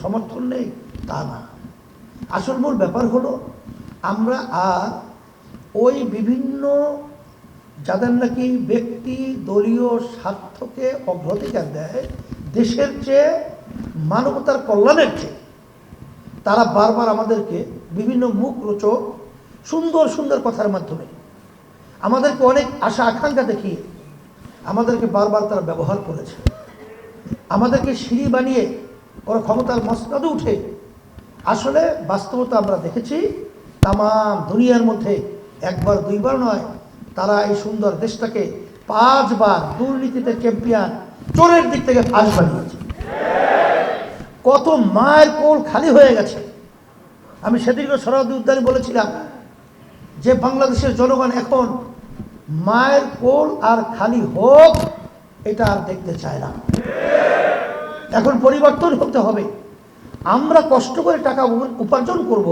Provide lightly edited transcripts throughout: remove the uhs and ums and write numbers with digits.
সমর্থন নেই তা না। আসল মূল ব্যাপার হলো আমরা আর ওই বিভিন্ন যাদের নাকি ব্যক্তি দলীয় স্বার্থকে অগ্রাধিকার দেয় দেশের চেয়ে মানবতার কল্যাণের চেয়ে, তারা বারবার আমাদেরকে বিভিন্ন মুখ রোচক সুন্দর সুন্দর কথার মাধ্যমে আমাদেরকে অনেক আশা আকাঙ্ক্ষা দেখিয়ে আমাদেরকে বারবার তারা ব্যবহার করেছে। আমাদেরকে সিঁড়ি বানিয়ে ওরা ক্ষমতার মসনদে উঠে আসলে বাস্তবতা আমরা দেখেছি তাম দুনিয়ার মধ্যে একবার দুইবার নয়, তারা এই সুন্দর দেশটাকে 5 বার দুর্নীতিতে চ্যাম্পিয়ন, চোরের দিক থেকে ফাঁস বানিয়েছে। কত মায়ের কোল খালি হয়ে গেছে। আমি সেদিনকে সরহদি উদ্যানে বলেছিলাম যে বাংলাদেশের জনগণ এখন মায়ের কোল আর খালি হোক এটা আর দেখতে চায় না। এখন পরিবর্তন হতে হবে। আমরা কষ্ট করে টাকা উপার্জন করব,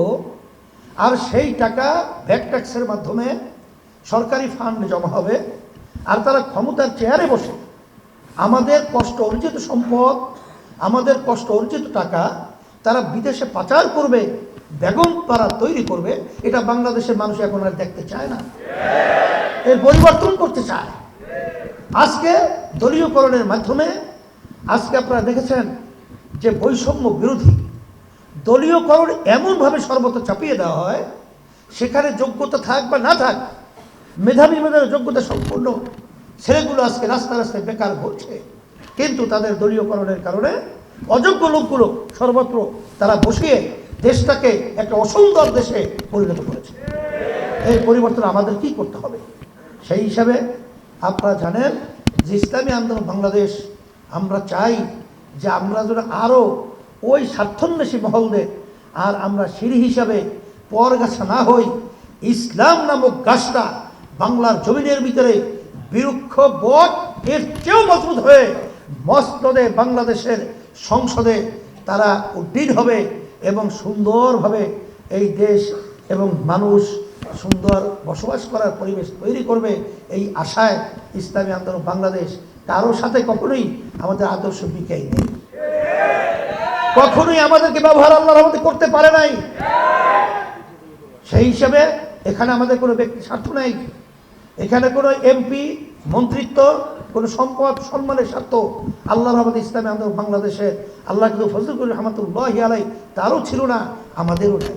আর সেই টাকা ভ্যাট ট্যাক্সের মাধ্যমে সরকারি ফান্ড জমা হবে, আর তারা ক্ষমতার চেয়ারে বসে আমাদের কষ্ট অর্জিত সম্পদ, আমাদের কষ্ট অর্জিত টাকা তারা বিদেশে পাচার করবে, বেগম তারা তৈরি করবে। এটা বাংলাদেশের মানুষ এখন আর দেখতে চায় না, এর পরিবর্তন করতে চায়। আজকে দলীয়করণের মাধ্যমে আজকে আপনারা দেখেছেন যে বৈষম্য বিরোধী দলীয়করণ এমনভাবে সর্বত্র চাপিয়ে দেওয়া হয়, সেখানে যোগ্যতা থাক বা না থাক, মেধাবী যোগ্যতা সম্পূর্ণ ছেলেগুলো আজকে রাস্তায় রাস্তায় বেকার ঘুরছে, কিন্তু তাদের দলীয়করণের কারণে অযোগ্য লোকগুলো সর্বত্র তারা বসিয়ে দেশটাকে একটা অসুন্দর দেশে পরিণত করেছে। এই পরিবর্তন আমাদের কি করতে হবে? সেই হিসাবে আপনারা জানেন যে ইসলামী আন্দোলন বাংলাদেশ আমরা চাই যে আমরা যেন আরও ওই স্বার্থন্বেষী মহলদের আর আমরা সিঁড়ি হিসাবে পরগাছা না হই, ইসলাম নামক গাছটা বাংলার জমিনের ভিতরে বৃক্ষ বট এর চেয়েও মজবুত হয়ে মসনদে বাংলাদেশের সংসদে তারা উড্ডীন হবে এবং সুন্দরভাবে এই দেশ এবং মানুষ সুন্দর বসবাস করার পরিবেশ তৈরি করবে। এই আশায় ইসলামী আন্দোলন বাংলাদেশ কারোর সাথে কখনোই আমাদের আদর্শ বিকাই নেই, কখনোই আমাদেরকে ব্যবহার আল্লাহর রহমতে করতে পারে নাই। সেই হিসাবে এখানে আমাদের কোনো ব্যক্তি স্বার্থ নাই, এখানে কোনো এমপি মন্ত্রিত্ব কোনো সম্পদ সম্মানের স্বার্থ আল্লাহর রহমতে ইসলামী আন্দোলন বাংলাদেশের আল্লাহ কিন্তু ফজলুল রহমতুল্লাহি আলাইহি তারও ছিল না, আমাদেরও নাই।